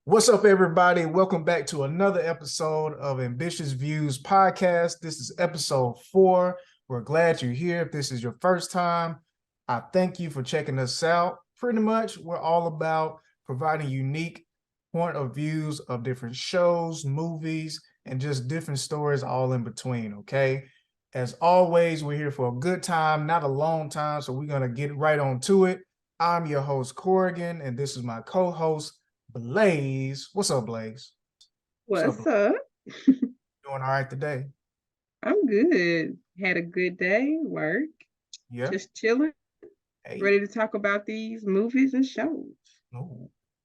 What's up, everybody? Welcome back to another episode of Ambitious Views Podcast. This is episode 4. We're glad you're here. If this is your first time, I thank you for checking us out. Pretty much, we're all about providing unique point of views of different shows, movies, and just different stories all in between, okay? As always, we're here for a good time, not a long time, so we're going to get right on to it. I'm your host, Corrigan, and this is my co-host, Blaze. What's up, Blaze? What's up? Doing all right today? I'm good. Had a good day, work, Yeah. just chilling, Hey. ready to talk about these movies and shows.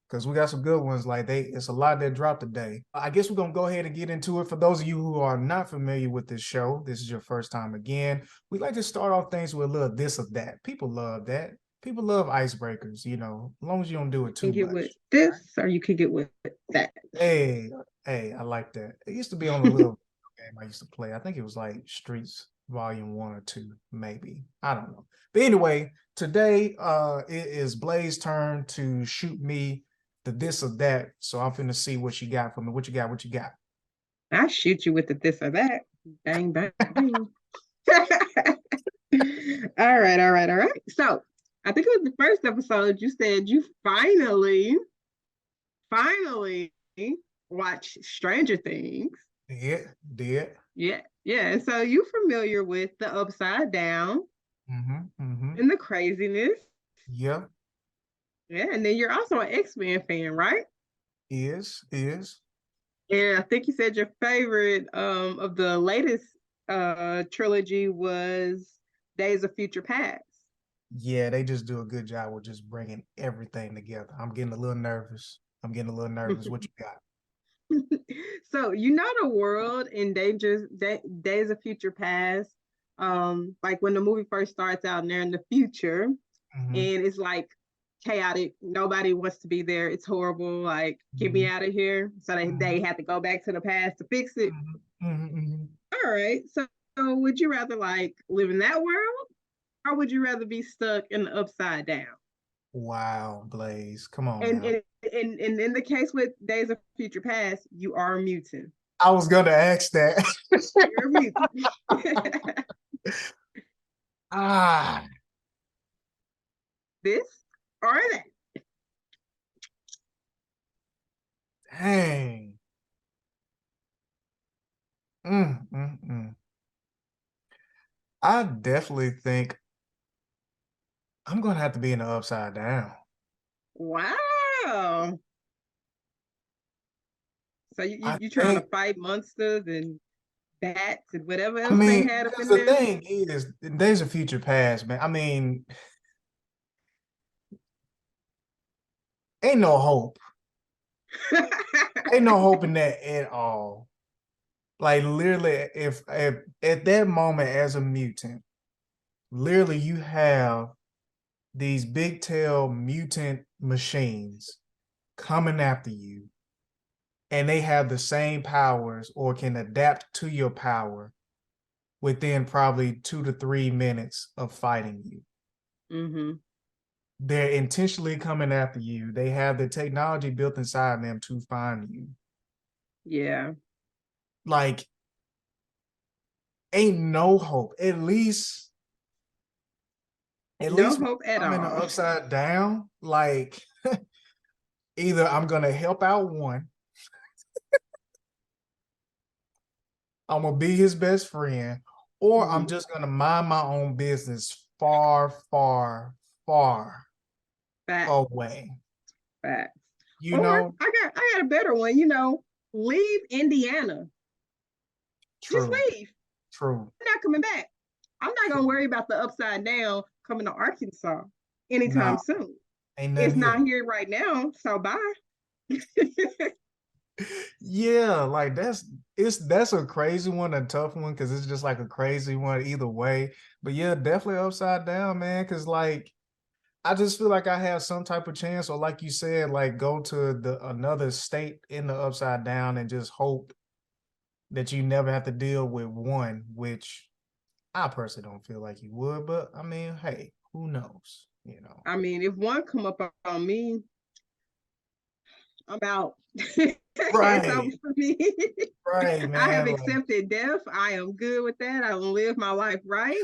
Because we got some good ones. It's a lot that dropped today. I guess we're gonna go ahead and get into it. For those of you who are not familiar with this show, this is your first time again. We like to start off things with a little this or that. People love that. People love icebreakers, as long as you don't do it You can too get with much. this or you can get with that. Hey, hey, I like that. It used to be on a little game I used to play. I think it was like Streets Volume 1 or 2, maybe. I don't know. But anyway, today it is Blaze's turn to shoot me the this or that. So I'm finna see what you got for me. What you got? What you got? I shoot you with the this or that. Bang, bang, bang. All right. So I think it was the first episode you said you finally watch Stranger Things. Did. Yeah. And so you familiar with the upside down Mm-hmm. and the craziness. Yep. Yeah, and then you're also an X-Men fan, right? Is. And I think you said your favorite of the latest trilogy was Days of Future Past. Yeah, they just do a good job with just bringing everything together. I'm getting a little nervous. What you got? So you know the world in Days of Future Past, like when the movie first starts out and they're in the future, and Mm-hmm. it's like chaotic. Nobody wants to be there. It's horrible. Like, get me out of here. So they Mm-hmm. had to go back to the past to fix it. Mm-hmm. All right. So would you rather like live in that world or would you rather be stuck in the upside down? Wow, Blaze. Come on And now. in the case with Days of Future Past, you are a mutant. I was gonna ask that. You're a mutant. ah, This or that. dang. Mm. I definitely think I'm gonna have to be in the upside down. Wow. So I you trying to think. fight monsters and bats and whatever I else they mean, had up because in the there? thing is, there's a future past, man. I mean, ain't no hope. Ain't no hope in that at all. Like literally, if at that moment as a mutant, literally you have these big tail mutant machines coming after you, and they have the same powers or can adapt to your power within probably 2 to 3 minutes of fighting you. Mm-hmm. They're intentionally coming after you. They have the technology built inside them to find you. Yeah. Like, ain't no hope. At No least when hope at I'm in the all. upside down, like either I'm gonna help out one, I'm gonna be his best friend, or I'm Mm-hmm. just gonna mind my own business far Facts, away. facts. You Or know, I got a better one, leave Indiana. Just true, leave. true, I'm not coming back. I'm not true. gonna worry about the upside down coming to Arkansas anytime No, soon. ain't It's nothing here. not here right now, so bye. Yeah, like that's a crazy one, a tough one, because it's just like a crazy one either way. But yeah, definitely upside down, man. Because like I just feel like I have some type of chance, or like you said, like go to the another state in the upside down and just hope that you never have to deal with one, which I personally don't feel like you would. But I mean, hey, who knows? I mean, if one come up on me, I'm out. It's over Right, for me. right, I have man. Like, accepted death. I am good with that. I don't live my life right.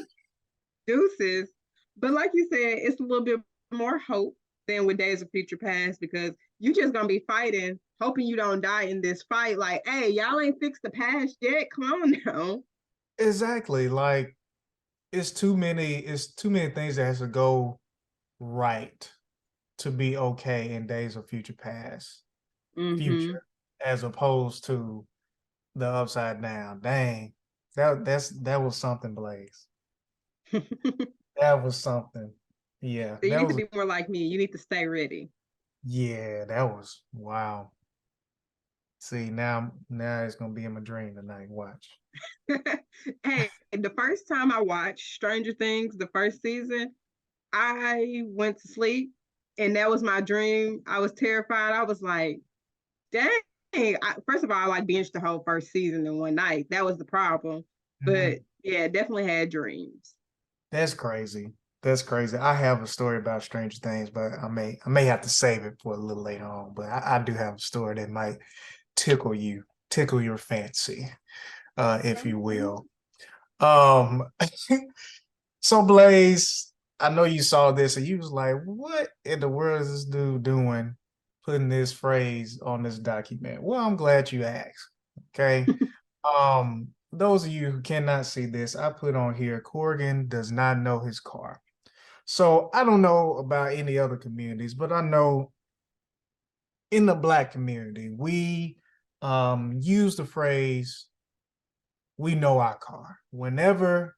Deuces. But like you said, it's a little bit more hope than with Days of Future Past because you just gonna be fighting, hoping you don't die in this fight. Like, hey, y'all ain't fixed the past yet. Come on now. exactly. Like, it's too many things that has to go right to be okay in Days of Future Past, Mm-hmm. future, as opposed to the upside down. Dang. That was something, Blaze. So That was something. Yeah, you that need to was be more like me. You need to stay ready. yeah, that was wow. See, now it's gonna be in my dream tonight. Watch. Hey, the first time I watched Stranger Things, the first season, I went to sleep and that was my dream. I was terrified. I was like, dang. First of all, I like binged the whole first season in one night. That was the problem. But Mhm. yeah, definitely had dreams. That's crazy. That's crazy. I have a story about Stranger Things, but I may have to save it for a little later on. But I do have a story that might tickle you, tickle your fancy, if you will. Um, so Blaze, I know you saw this and you was like, what in the world is this dude doing putting this phrase on this document? Well, I'm glad you asked. Okay. Those of you who cannot see this, I put on here, Corgan does not know his car. So I don't know about any other communities, but I know in the Black community, we use the phrase, we know our car. Whenever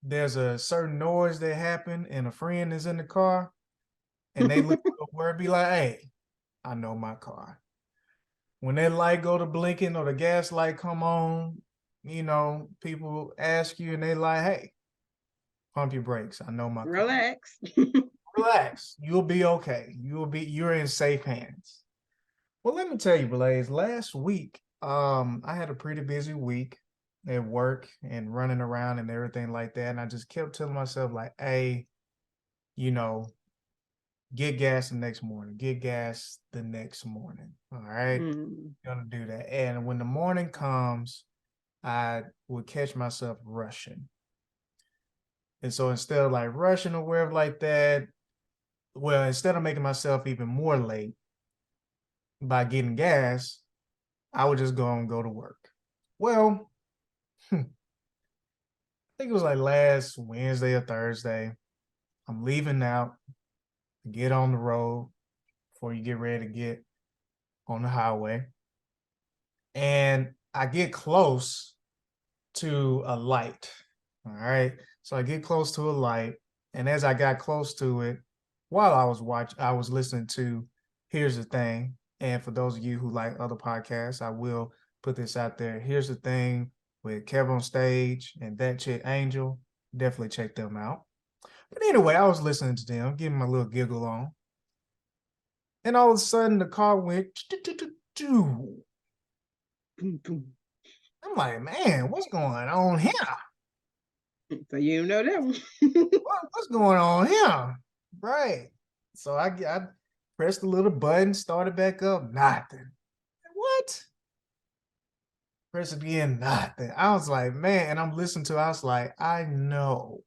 there's a certain noise that happen and a friend is in the car and they look over where be like, hey, I know my car. When that light go to blinking or the gas light come on, people ask you and they like, hey, pump your brakes. I know my car. Relax. Relax. You'll be okay. You're in safe hands. Well, let me tell you, Blaze, last week, I had a pretty busy week at work and running around and everything like that. And I just kept telling myself, like, hey, you know, get gas the next morning, get gas the next morning. All right. Mm. Gonna do that. And when the morning comes, I would catch myself rushing. And so instead of like rushing or wherever like that, well, instead of making myself even more late by getting gas, I would just go and go to work. Well, I think it was like last Wednesday or Thursday. I'm leaving out to get on the road before you get ready to get on the highway. And I get close to a light. All right. So I get close to a light. And as I got close to it, while I was listening to Here's the Thing. And for those of you who like other podcasts, I will put this out there. Here's the Thing with Kev on Stage and that chick Angel. Definitely check them out. But anyway, I was listening to them, giving my little giggle on. And all of a sudden the car went. Boom, boom. I'm like, man, what's going on here? So you know that one. What's going on here? Right. So I pressed the little button, started back up, nothing. What? Press it again, nothing. I was like, man, and I'm listening to it, I was like, I know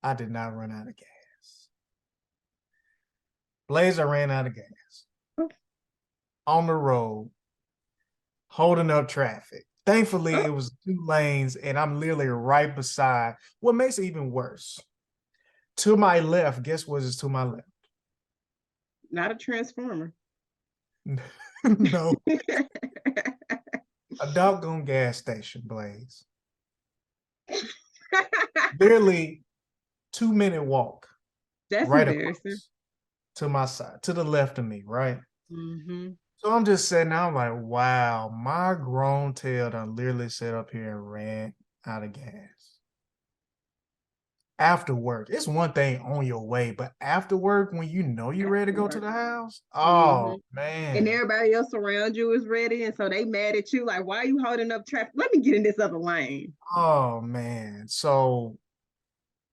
I did not run out of gas. Blazer ran out of gas on the road, holding up traffic. Thankfully, Oh, it was two lanes, and I'm literally right beside. What makes it even worse? To my left, guess what is to my left? not a transformer. No, a doggone gas station, Blaze. Barely 2-minute walk That's right embarrassing. across to my side, to the left of me, right? Mm-hmm. So I'm just sitting there, I'm like, wow, my grown tail done literally sat up here and ran out of gas. After work, it's one thing on your way, but after work, when you know you're ready to go to Afterward. the house, Mm-hmm. oh And man. everybody else around you is ready, and so they mad at you. Like, why are you holding up traffic? Let me get in this other lane. Oh man. So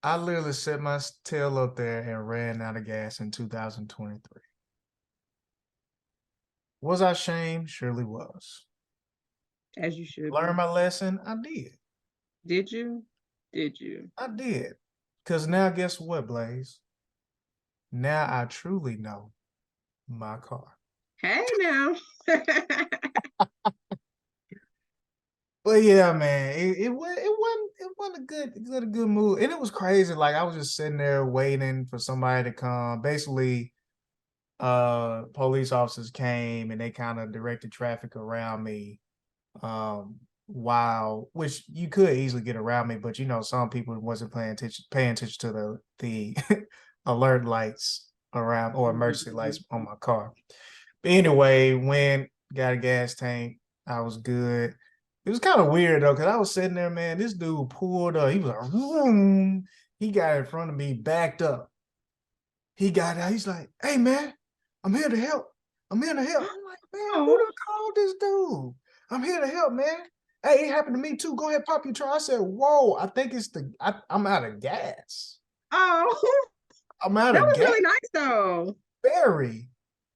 I literally set my tail up there and ran out of gas in 2023. Was I shamed? Surely was. As you should Learn be. my lesson? I did. Did you? Did you? I did. Because now, guess what, Blaze? Now I truly know my car. Hey now. But yeah, man, it wasn't a good move. And it was crazy. Like I was just sitting there waiting for somebody to come. Basically, police officers came and they kind of directed traffic around me. While which you could easily get around me, but you know, some people wasn't paying attention to the alert lights around or emergency Mhm. lights on my car. But anyway, when got a gas tank, I was good. It was kind of weird though, because I was sitting there, man. This dude pulled up. He was like, vroom. He got in front of me, backed up. He got out. He's like, "Hey, man, I'm here to help. I'm here to help." I'm like, "Man, who Oh, done called this dude? I'm here to help, man. Hey, it happened to me too. Go ahead, pop your try." I said, "Whoa, I think it's I'm out of gas. oh, I'm out that of was gas. really nice though. Very,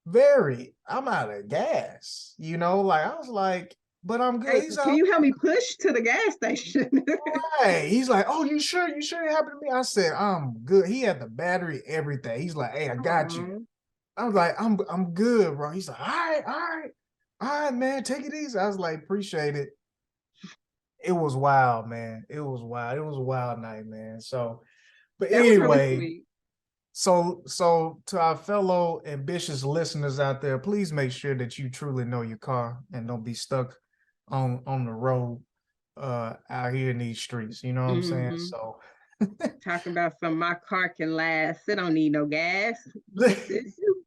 very. I'm out of gas. You know, like I was like, but I'm good." Hey, He's can like, you help me push to the gas station? "Right." He's like, "Oh, you sure? You sure it happened to me?" I said, "I'm good." He had the battery, everything. He's like, "Hey, I got you." Aw, I was like, I'm good, bro." He's like, all right, man, take it easy. I was like, appreciate it. It was wild, man. It was wild. It was a wild night, man. So, but that was really anyway, sweet. so to our fellow ambitious listeners out there, please make sure that you truly know your car and don't be stuck on the road out here in these streets. You know what I'm saying? Hmm. So Talking about some my car can last. It don't need no gas. Yes, it do.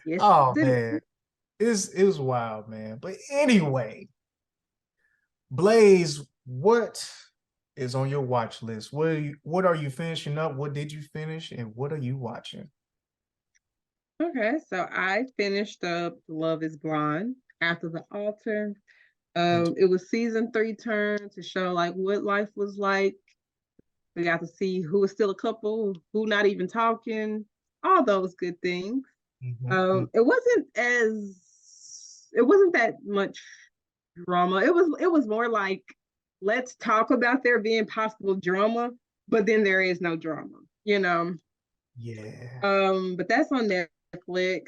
Yes, oh it man, do. it was wild, man. But anyway, Blaze, what is on your watch list? What are you finishing up? What did you finish? And what are you watching? Okay, so I finished up Love is Blind after the altar. And It was season three turn to show like what life was like. We got to see who was still a couple, who not even talking, all those good things. mhm, It wasn't that much drama. It was more like let's talk about there being possible drama, but then there is no drama, you know. yeah. But that's on Netflix.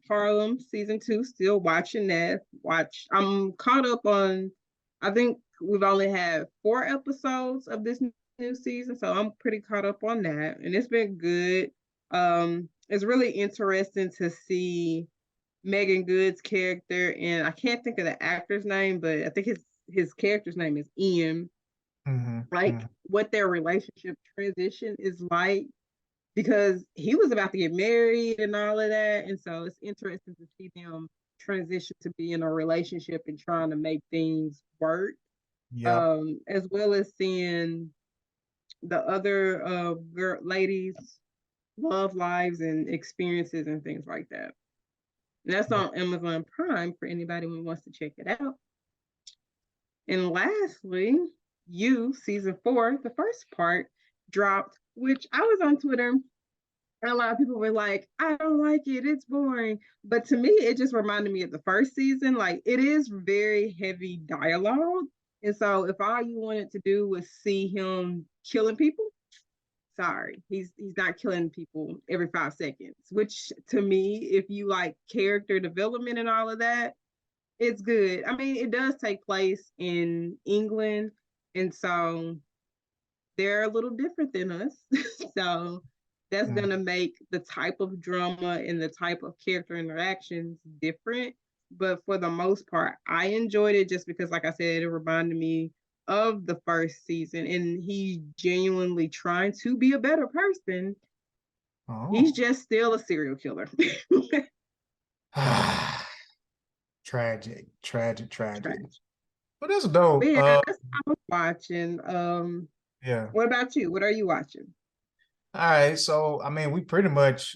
Harlem season two, still watching that. I'm caught up on. I think we've only had 4 episodes of this new season, so I'm pretty caught up on that, and it's been good. It's really interesting to see Megan Good's character, and I can't think of the actor's name, but I think his character's name is Ian. Hmm. Like Hmm. what their relationship transition is like because he was about to get married and all of that. And so it's interesting to see them transition to be in a relationship and trying to make things work. Yep. As well as seeing the other ladies' love lives and experiences and things like that. And that's Yep. on Amazon Prime for anybody who wants to check it out. And lastly, You season 4, the first part dropped, which I was on Twitter. And a lot of people were like, I don't like it. It's boring. But to me, it just reminded me of the first season. Like, it is very heavy dialogue. And so, if all you wanted to do was see him killing people, sorry, he's not killing people every 5 seconds. Which to me, if you like character development and all of that, it's good. I mean, it does take place in England, and so they're a little different than us. So that's Mm. going to make the type of drama and the type of character interactions different. But for the most part, I enjoyed it just because, like I said, it reminded me of the first season. And he's genuinely trying to be a better person. He's Oh. just still a serial killer. Tragic, tragic, tragic. Trash. But that's But dope. yeah, that's what I was watching. Yeah. What about you? What are you watching? All right. So I mean, we pretty much,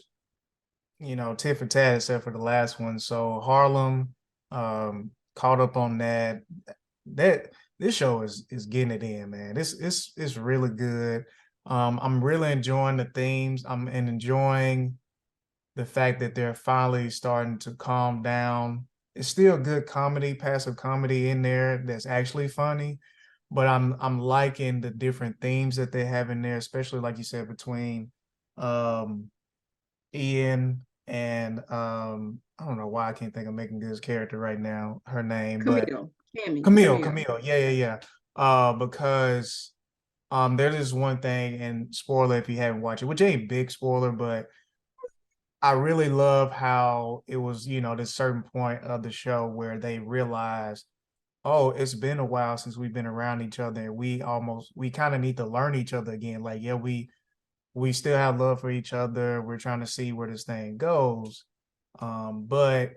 tit for tat except for the last one. So Harlem, caught up on that. That this show is getting it in, man. It's really good. I'm really enjoying the themes. I'm and enjoying the fact that they're finally starting to calm down. It's still good comedy, passive comedy in there that's actually funny, but I'm liking the different themes that they have in there, especially like you said between um Ian and I don't know why I can't think of Megan Good's character right now, her name, but Camille, Cammy, Camille, Camille. Camille. Yeah, yeah, yeah. Because there is one thing, and spoiler if you haven't watched it, which ain't big spoiler, but I really love how it was, this certain point of the show where they realized, oh, it's been a while since we've been around each other, and we kind of need to learn each other again. Like, yeah, we still have love for each other. We're trying to see where this thing goes. But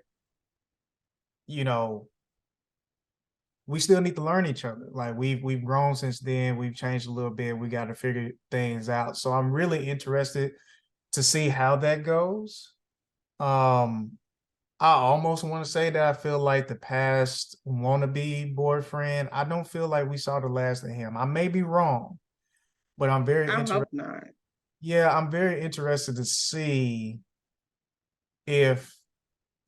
you know, we still need to learn each other. Like we've grown since then. We've changed a little bit. We got to figure things out. So I'm really interested to see how that goes. Um, I almost want to say that I feel like the past wannabe boyfriend. I don't feel like we saw the last of him. I may be wrong, but I'm very I interested. hope not. Yeah, I'm very interested to see if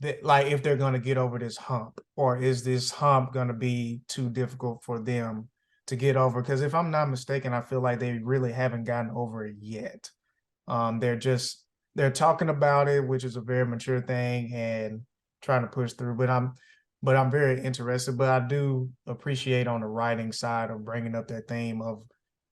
that like if they're going to get over this hump, or is this hump going to be too difficult for them to get over, because if I'm not mistaken I feel like they really haven't gotten over it yet. They're just they're talking about it, which is a very mature thing, and trying to push through. But I'm very interested. But I do appreciate on the writing side of bringing up that theme of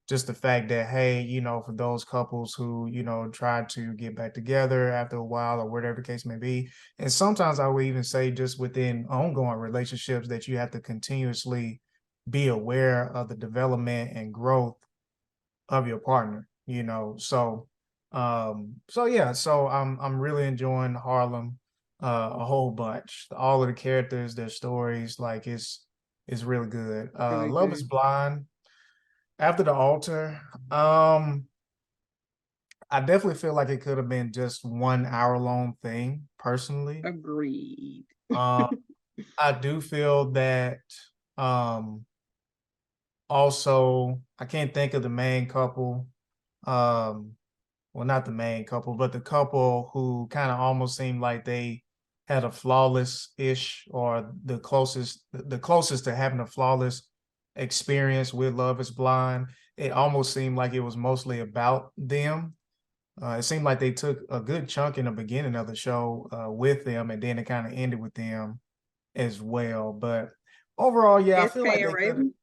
just the fact that, hey, for those couples who try to get back together after a while or whatever the case may be, and sometimes I would even say just within ongoing relationships that you have to continuously be aware of the development and growth of your partner, so yeah, so I'm really enjoying Harlem a whole bunch. All of the characters, their stories, like it's really good. Really Love is good. Blind, After the Altar. I definitely feel like it could have been just 1 hour long thing, personally. Agreed. Uh I do feel that um also I can't think of the main couple. Um well, not the main couple, but the couple who kind of almost seemed like they had a flawless ish, or the closest to having a flawless experience with Love is Blind. It almost seemed like it was mostly about them. It seemed like they took a good chunk in the beginning of the show with them, and then it kind of ended with them as well. But overall, yeah, I feel like SK and they could. Raven.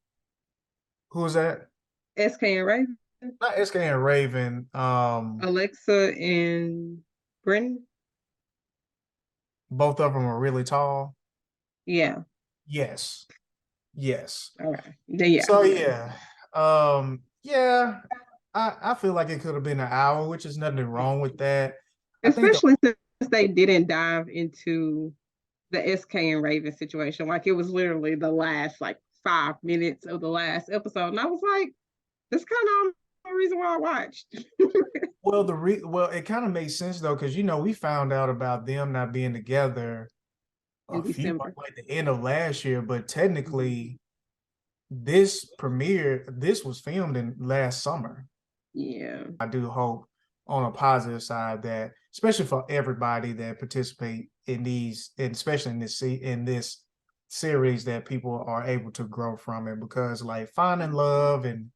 Who was that? SK and Raven. Not SK and Raven. Alexa and Brennan. Both of them are really tall. Yeah. Yes. Yes. All right. Yeah. So yeah. Yeah, I feel like it could have been an hour, which is nothing wrong with that. I think the Especially since they didn't dive into the SK and Raven situation. Like it was literally the last like 5 minutes of the last episode. And I was like, that's kind of the reason why I watched. well, it kind of makes sense though, because we found out about them not being together In a few December. like the end of last year, but Mhm. technically this was filmed in last summer. Yeah. I do hope on a positive side that, especially for everybody that participate in these, and especially in this series, that people are able to grow from it, because like finding love and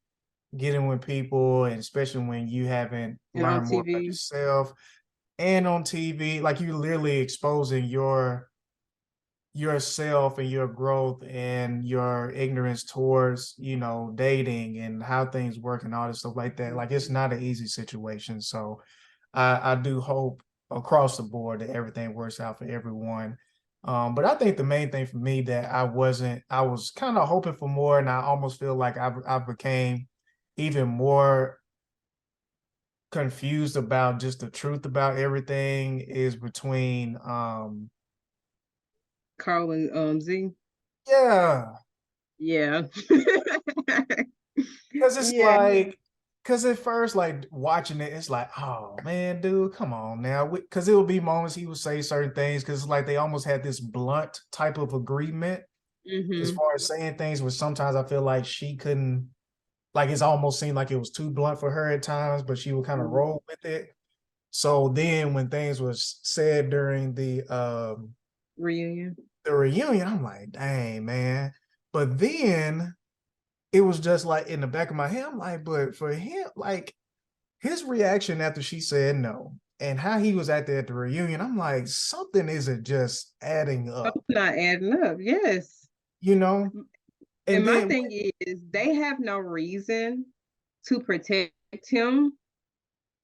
getting with people, and especially when you haven't And on learned more about TV. yourself, and on TV, like you're literally exposing yourself and your growth and your ignorance towards dating and how things work and all this stuff like that. Like it's Mhm. not an easy situation. So I do hope across the board that everything works out for everyone. But I think the main thing for me that I was kind of hoping for more, and I almost feel like I became even more confused about just the truth about everything, is between Carl and Z. yeah. Yeah. Because it's Yeah. like, because at first, like watching it, it's like, oh man, dude, come on now. Because it would be moments he would say certain things, because like they almost had this blunt type of agreement as Hmm. far as saying things, which sometimes I feel like she couldn't, like it's almost seemed like it was too blunt for her at times, but she would kind of roll with it. So then when things was said during Reunion. the reunion, I'm like, dang, man. But then it was just like in the back of my head, I'm like, but for him, like his reaction after she said no and how he was at the reunion, I'm like, something isn't just adding up, Something not adding up. Yes. you know? And And my then, thing is, they have no reason to protect him.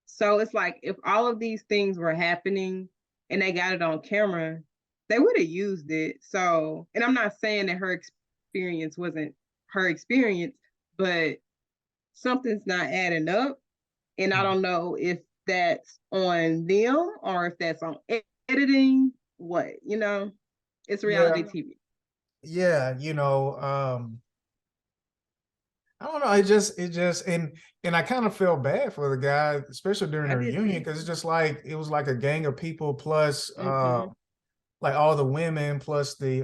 So it's like if all of these things were happening and they got it on camera, they would have used it. So, and I'm not saying that her experience wasn't her experience, but something's not adding up. And I don't know if that's on them or if that's on editing. What, it's reality yeah, TV. yeah, I don't know. And I kind of felt bad for the guy, especially during I the did reunion, too. because it's just like it was like a gang of people plus Mm-hmm. like all the women plus the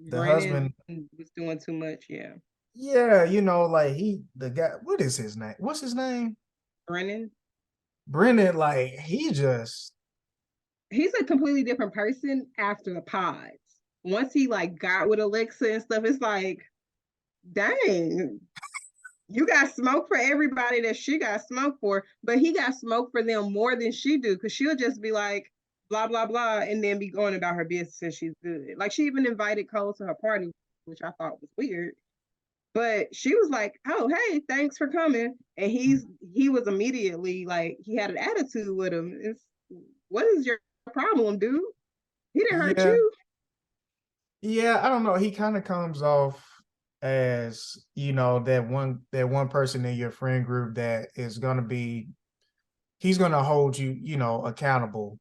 Brennan husband. was doing too much. Yeah. Yeah, like the guy, what is his name? What's his name? Brennan. Brennan, like he just He's a completely different person after the pods. Once he like got with Alexa and stuff, it's like, dang, you got smoke for everybody that she got smoke for, but he got smoke for them more than she do because she'll just be like blah blah blah and then be going about her business and she's good. Like she even invited Cole to her party, which I thought was weird. But she was like, "Oh, hey, thanks for coming." And he was immediately like he had an attitude with him. It's what is your problem, dude? He didn't hurt yeah, you. yeah, I don't know. He kind of comes off as, that one person in your friend group that is gonna be he's gonna hold you, accountable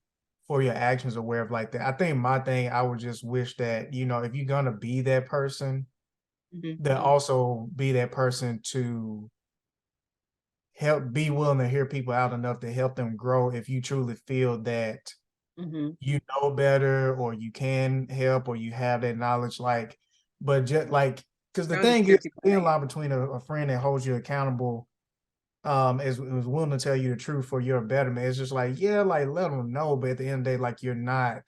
for your actions or wherever like that. I think my thing, I would just wish that, if you're gonna be that person, Mm-hmm. then also be that person to be willing to hear people out enough to help them grow if you truly feel that Mm-hmm. you know better or you can help or you have that knowledge. Like, but just like, because the Don't just thing is, steer people the thin away. line between a friend that holds you accountable, is willing to tell you the truth for your betterment. It's just like, yeah, like let them know, but at the end of the day, like you're not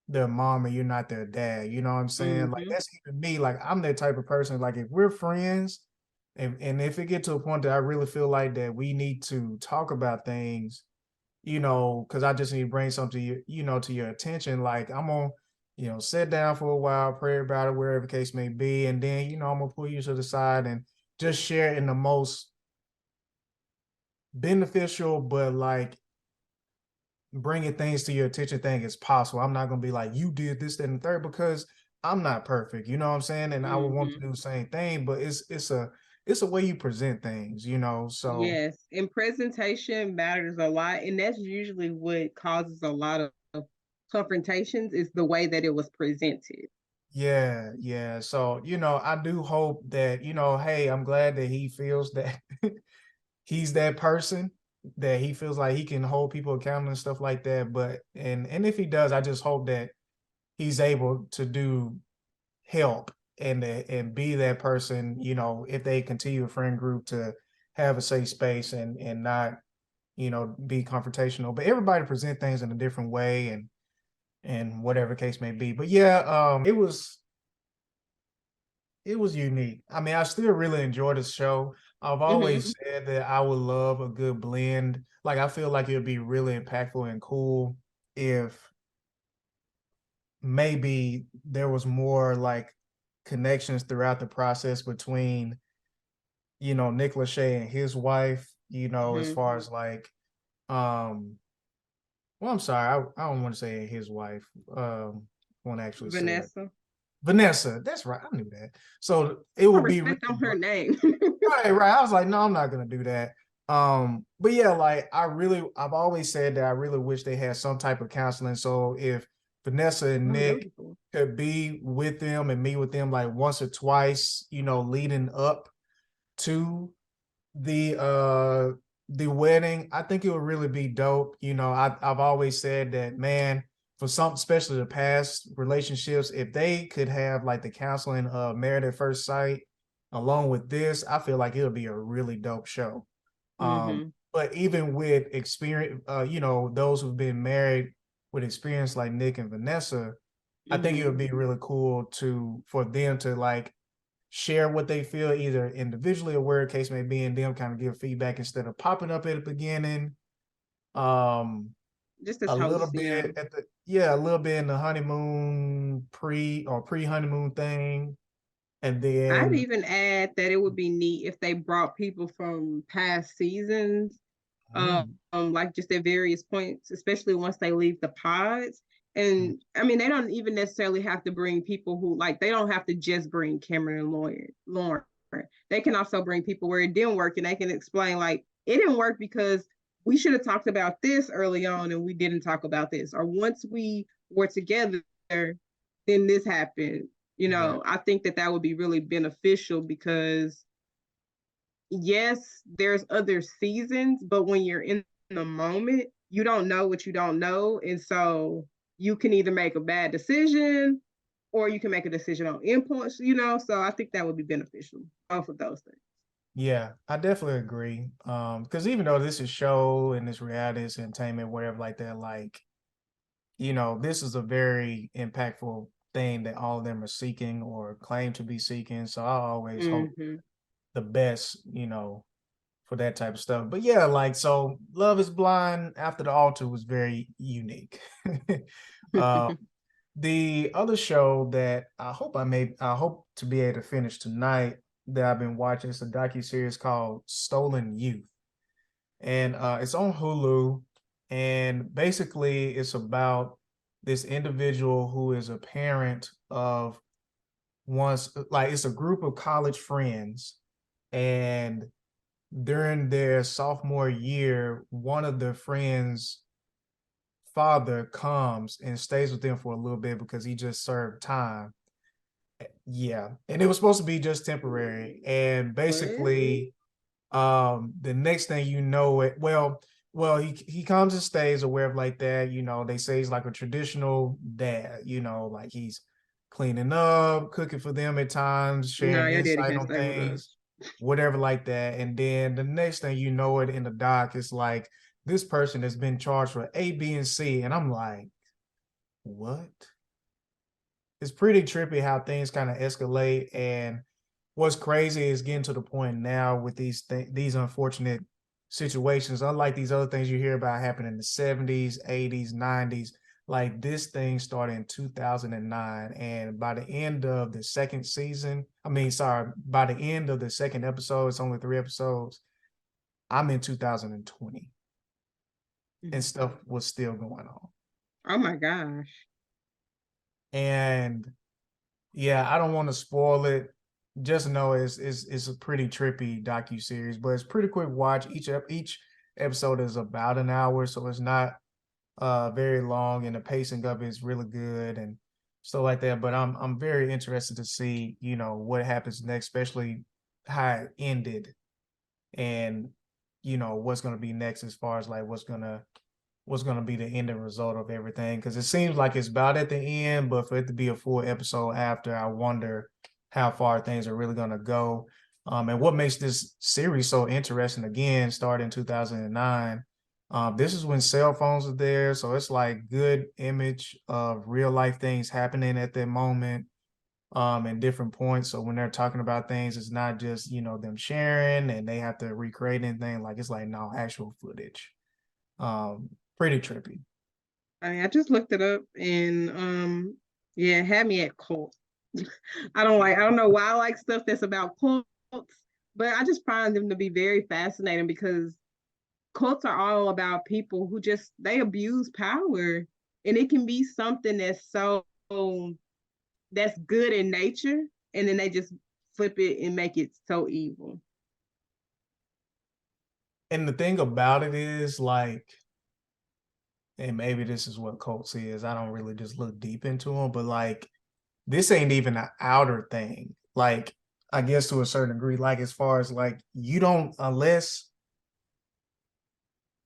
their mom and you're not their dad. You know what I'm saying? Like Mm-hmm. that's even me. Like I'm that type of person. Like if we're friends, and if it get to a point that I really feel like that we need to talk about things, because I just need to bring something to to your attention. Like I'm gonna, sit down for a while, pray about it, wherever the case may be, and then I'm gonna pull you to the side and just share in the most beneficial, but like bringing things to your attention thing as possible. I'm not gonna be like you did this, that, and the third because I'm not perfect. You know what I'm saying? And I would want to Mm-hmm. do the same thing, but it's a way you present things. So Yes, and presentation matters a lot, and that's usually what causes a lot of confrontations is the way that it was presented. yeah, yeah. So I do hope that hey, I'm glad that he feels that he's that person that he feels like he can hold people accountable and stuff like that. But and if he does, I just hope that he's able to do help and be that person, if they continue a friend group to have a safe space and not, be confrontational. But everybody present things in a different way and whatever case may be. But yeah, it was unique. I mean, I still really enjoy the show. I've Mm-hmm. always said that I would love a good blend. Like I feel like it would be really impactful and cool if maybe there was more like connections throughout the process between Nick Lachey and his wife, as Mm-hmm. far as like um well, I'm sorry, I don't want to say his wife. I want to actually say like Vanessa, Vanessa. That's right, I knew that. So it I would be really respect on her name. right, right. I was like, no, I'm not gonna do that. But yeah, like I've always said that I really wish they had some type of counseling. So if Vanessa and Oh, that would Nick be cool. could be with them and meet with them like once or twice, leading up to the uh the wedding, I think it would really be dope. I've always said that, man, for some, especially the past relationships, if they could have like the counseling of Married at First Sight along with this, I feel like it'll be a really dope show. Um, Mm-hmm. but even with experience, those who've been married with experience like Nick and Vanessa, I think it would Mm-hmm. be really cool for them to like share what they feel either individually or where the case may be, and them kind of give feedback instead of popping up at the beginning. Um, Just as a little hosts, yeah. bit a little bit in the honeymoon pre honeymoon thing, and I'd then even add that it would be neat if they brought people from past seasons, mm, like just at various points, especially once they leave the pods. And I mean, they don't even necessarily have to bring people who like they don't have to just bring Cameron and Lauren. They can also bring people where it didn't work, and they can explain like it didn't work because we should have talked about this early on, and we didn't talk about this. Or once we were together, then this happened. You yeah, know, I think that that would be really beneficial because yes, there's other seasons, but when you're in the moment, you don't know what you don't know. And so you can either make a bad decision or you can make a decision on impulse, you know. So I think that would be beneficial, both of those things. yeah, I definitely agree. Because even though this is show and this reality, it's entertainment, whatever like that, like this is a very impactful thing that all of them are seeking or claim to be seeking. So I always hope Mm-hmm. the best, for that type of stuff. But yeah, like so Love is Blind After the Altar was very unique. uh the other show that I hope to be able to finish tonight that I've been watching is a docu-series called Stolen Youth. And it's on Hulu. And basically it's about this individual who is a parent of once like it's a group of college friends, and during their sophomore year, one of their friends' father comes and stays with them for a little bit because he just served time. Yeah. And it was supposed to be just temporary. And What? basically, the next thing you know it well he comes and stays or wherever like that. They say he's like a traditional dad, like he's cleaning up, cooking for them at times, No, sharing your daddy insight can't on stay with things, us. whatever like that. And then the next thing you know it in the doc, it's like this person has been charged for A, B, and C. And I'm like, what? It's pretty trippy how things kind of escalate. And what's crazy is getting to the point now with these unfortunate situations, unlike these other things you hear about happening in the 70s, 80s, 90s. Like this thing started in 2009, and by the end of the second season, by the end of the second episode, it's only 3 episodes. I'm in 2020, and Mhm. stuff was still going on. Oh my gosh. And yeah, I don't want to spoil it. Just know it's a pretty trippy docu series, but it's pretty quick watch. Each episode is about an hour, so it's not very long, and the pacing of it is really good and stuff like that. But I'm very interested to see what happens next, especially how it ended, and what's going to be next as far as like what's gonna be the ending result of everything, because it seems like it's about at the end, but for it to be a full episode after, I wonder how far things are really gonna go. And what makes this series so interesting, again, started in 2009. This is when cell phones are there, so it's like good image of real life things happening at that moment, and different points. So when they're talking about things, it's not just them sharing and they have to recreate anything. Like it's like no actual footage. Um, Pretty trippy. I mean, I just looked it up and yeah, it had me at cult. I don't know why I like stuff that's about cults, but I just find them to be very fascinating because cults are all about people who just they abuse power. And it can be something that's good in nature, and then they just flip it and make it so evil. And the thing about it is like, and maybe this is what cults is. I don't really just look deep into them, but like this ain't even an outer thing. Like I guess to a certain degree, like as far as like you don't unless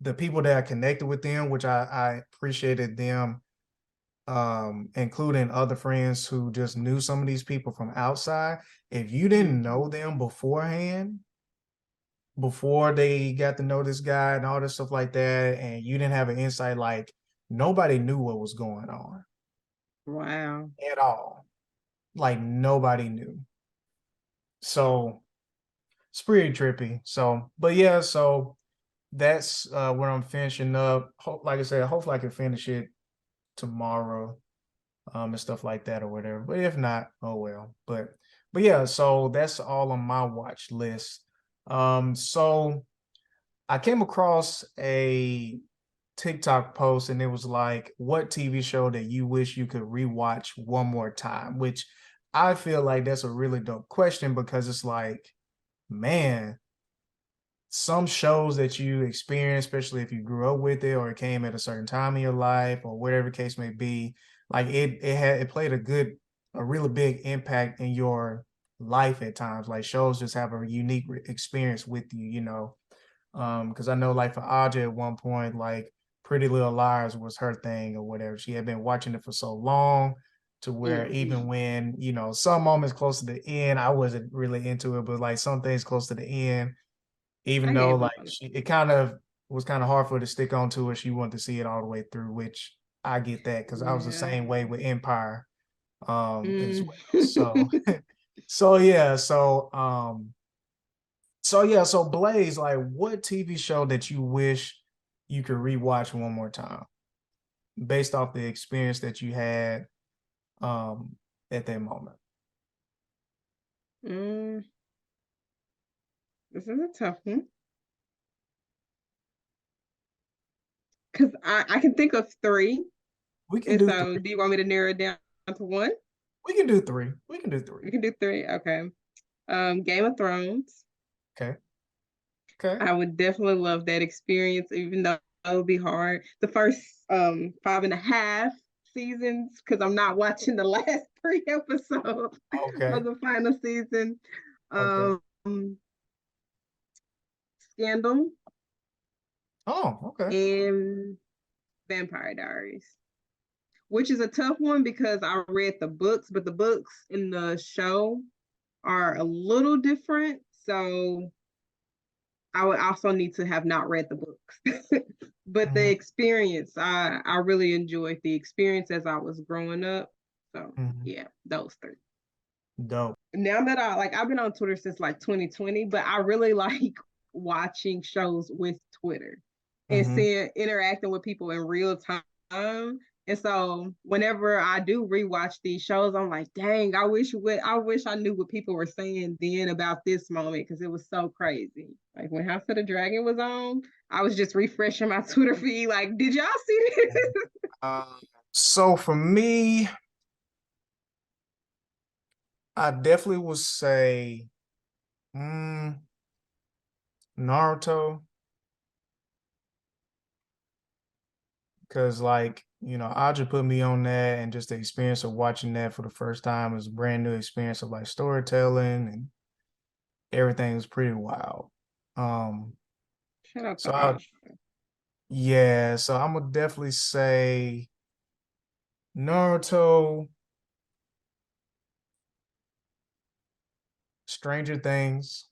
the people that are connected with them, which I appreciated them, including other friends who just knew some of these people from outside. If you didn't Mm-hmm. know them beforehand, before they got to know this guy and all this stuff like that, and you didn't have an insight, like nobody knew what was going on Wow. at all. Like nobody knew. So it's pretty trippy. So, but yeah, so that's where I'm finishing up. Like I said, hopefully I can finish it tomorrow, and stuff like that or whatever. But if not, oh well. But yeah, so that's all on my watch list. So I came across a TikTok post and it was like, what TV show that you wish you could rewatch one more time? Which I feel like that's a really dope question because it's like, man, some shows that you experience, especially if you grew up with it or it came at a certain time in your life or whatever case may be, like it played a really big impact in your life at times. Like shows just have a unique experience with you, you know. Because I know like for Aja at one point, like Pretty Little Liars was her thing or whatever. She had been watching it for so long to where Hmm. even when, you know, some moments close to the end, I wasn't really into it, but like some things close to the end, even I though gave like up on it. it kind of was kind of hard for her to stick on to it. She wanted to see it all the way through, which I get that because I was the Yeah. same way with Empire as Mm. well. So so yeah, so yeah, so Blaze, like what TV show that you wish you could rewatch one more time based off the experience that you had um at that moment? Mm. This is a tough one because I can think of three. We can And do so, three. do you want me to narrow it down to one? We can do three. We can do We three. can do three. Okay. Game of Thrones. Okay. Okay. I would definitely love that experience, even though it would be hard. The first 5.5 seasons, because I'm not watching the last three episodes Okay. of the final season. Okay. Um, Scandal Oh, okay. and Vampire Diaries, which is a tough one because I read the books, but the books in the show are a little different. So I would also need to have not read the books. But the Hmm. experience, I really enjoyed the experience as I was growing up. So Hmm. yeah, those three. Dope. Now that I've been on Twitter since like 2020, but I really like watching shows with Twitter and Hmm. seeing interacting with people in real time. And so whenever I do rewatch these shows, I'm like, dang, I wish I knew what people were saying then about this moment because it was so crazy. Like when House of the Dragon was on, I was just refreshing my Twitter feed, like, did y'all see this? So for me, I definitely would say mm, Naruto, because like, you know, Aja put me on that and just the experience of watching that for the first time was a brand new experience of like storytelling and everything was pretty wild. Um, Shout out so to I, Osh. yeah, so I'm gonna definitely say Naruto, Stranger Things,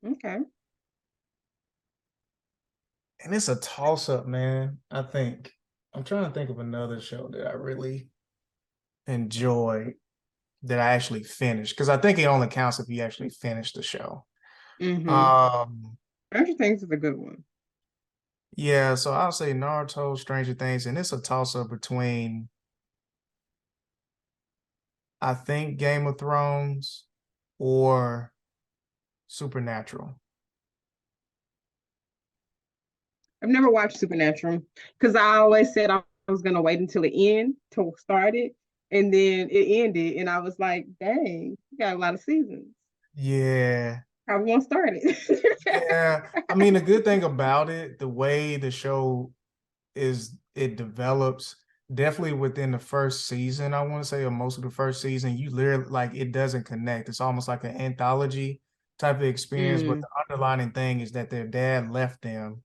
Okay. and it's a toss up, man. I think I'm trying to think of another show that I really enjoyed that I actually finished because I think it only counts if you actually finish the show. Mm-hmm. Um, Stranger Things is a good one. yeah, so I'll say Naruto, Stranger Things, and it's a toss up between I think Game of Thrones or Supernatural. I've never watched Supernatural because I always said I was gonna wait until the end to start it, and then it ended, and I was like, "Dang, you got a lot of seasons. Yeah, Probably won't start it." yeah. I mean, the good thing about it, the way the show is, it develops definitely within the first season, I want to say, or most of the first season, you literally like it doesn't connect. It's almost like an anthology type of experience, but Mm, the underlining thing is that their dad left them,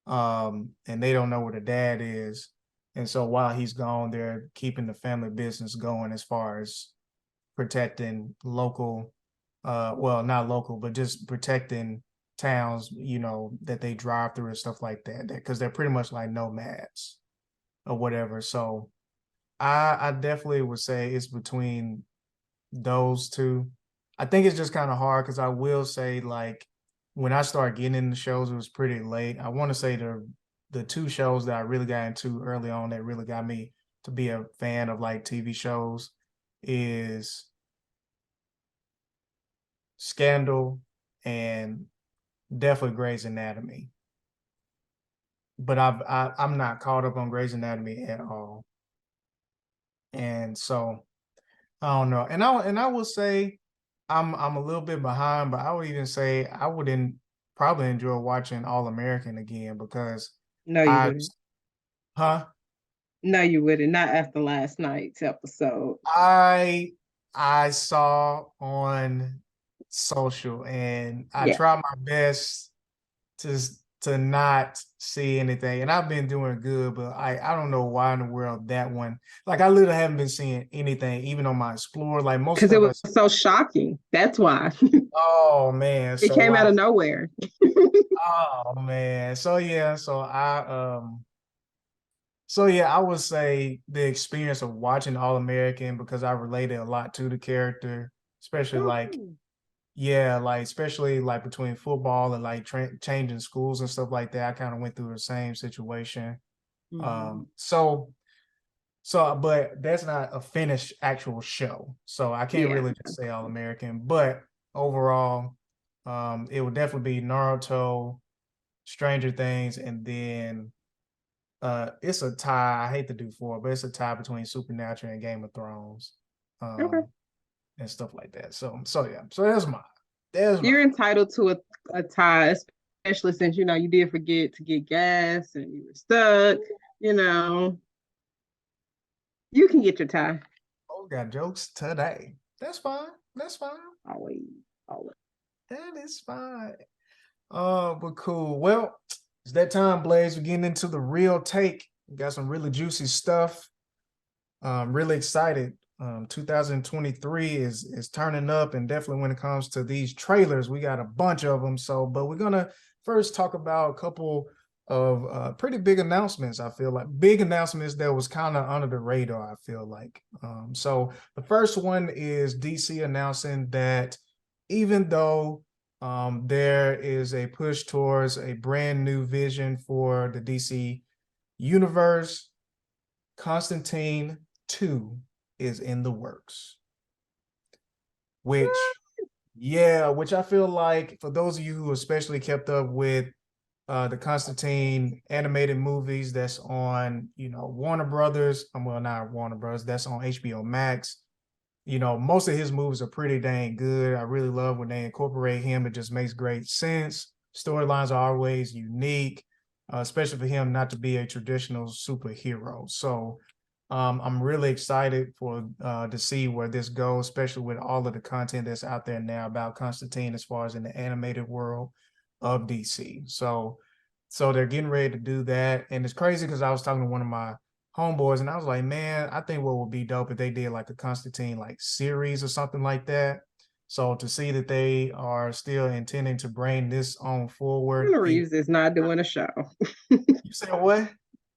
and they don't know where the dad is. And so while he's gone, they're keeping the family business going as far as protecting local. well, not local, but just protecting towns, that they drive through and stuff like that, because they're pretty much like nomads or whatever. So I definitely would say it's between those two. I think it's just kind of hard because I will say, like, when I started getting into shows, it was pretty late. I want to say the two shows that I really got into early on that really got me to be a fan of like TV shows is Scandal and definitely Grey's Anatomy. But I'm not caught up on Grey's Anatomy at all. And so I don't know. And I will say I'm a little bit behind, but I would even say I wouldn't probably enjoy watching All American again because No, you I wouldn't. huh No, you wouldn't. Not after last night's episode. I I saw on social and I Yeah. try my best to to not see anything. And I've been doing good, but I don't know why in the world that one. Like I literally haven't been seeing anything, even on my Explore. Like most Because it stuff was so shocking. That's why. oh man. It So came out like, of nowhere. oh man. So yeah, so yeah, I would say the experience of watching All American because I related a lot to the character, especially Oh, like cool. yeah, like especially like between football and like changing schools and stuff like that. I kind of went through the same situation. Hmm. But that's not a finished actual show. So I can't Yeah. really just say All American. But overall, it would definitely be Naruto, Stranger Things, and then it's a tie. I hate to do four, but it's a tie between Supernatural and Game of Thrones. Okay. Um, and stuff like that. So yeah. So that's mine. There's mine. You're entitled to a tie, especially since you did forget to get gas and you were stuck. You know, you can get your tie. Oh, got jokes today. That's fine. That's fine. Always, always. That is fine. But cool. Well, it's that time, Blaze. We're getting into the real take. We got some really juicy stuff. Really excited. 2023 is turning up, and definitely when it comes to these trailers, we got a bunch of them. So, but we're gonna first talk about a couple of pretty big announcements. I feel like big announcements that was kind of under the radar. I feel like. So the first one is DC announcing that even though there is a push towards a brand new vision for the DC universe, Constantine 2 is in the works, which, yeah, which I feel like for those of you who especially kept up with the Constantine animated movies that's on, Warner Brothers, well, not Warner Brothers, that's on HBO Max. Most of his movies are pretty dang good. I really love when they incorporate him. It just makes great sense. Storylines are always unique, especially for him not to be a traditional superhero. So I'm really excited for to see where this goes, especially with all of the content that's out there now about Constantine as far as in the animated world of DC. So they're getting ready to do that. And it's crazy because I was talking to one of my homeboys and I was like, man, I think what would be dope if they did like a Constantine like series or something like that. So to see that they are still intending to bring this on forward, Keanu Reeves is not doing a show. you said what?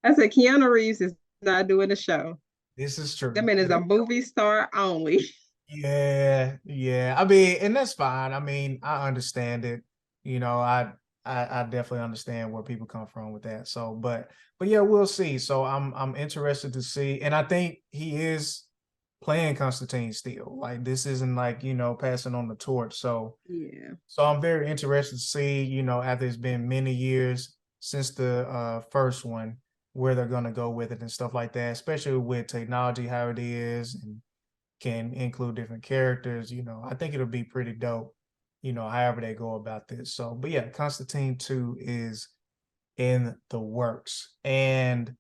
I said Keanu Reeves is not doing a show. This is That true. man is a movie star only. Yeah, yeah. I mean, and that's fine. I mean, I understand it. You know, I definitely understand where people come from with that. So, but yeah, we'll see. So I'm interested to see, and I think he is playing Constantine still. Like this isn't like, passing on the torch. Yeah. So I'm very interested to see, after it's been many years since the first one, where they're gonna go with it and stuff like that, especially with technology, how it is, and can include different characters. I think it'll be pretty dope, however they go about this. So, but yeah, Constantine 2 is in the works. And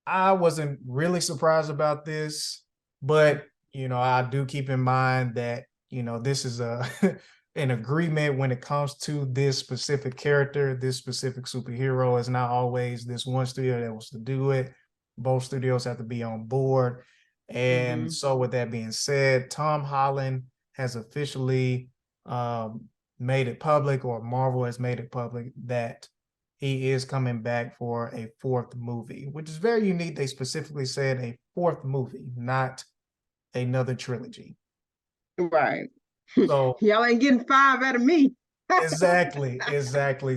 I wasn't really surprised about this, but I do keep in mind that, this is a an agreement when it comes to this specific character, this specific superhero. It's not always this one studio that wants to do it. Both studios have to be on board. And Hmm. so with that being said, Tom Holland has officially um, made it public, or Marvel has made it public, that he is coming back for a fourth movie, which is very unique. They specifically said a fourth movie, not another trilogy. Right. So Y'all ain't getting five out of me. exactly.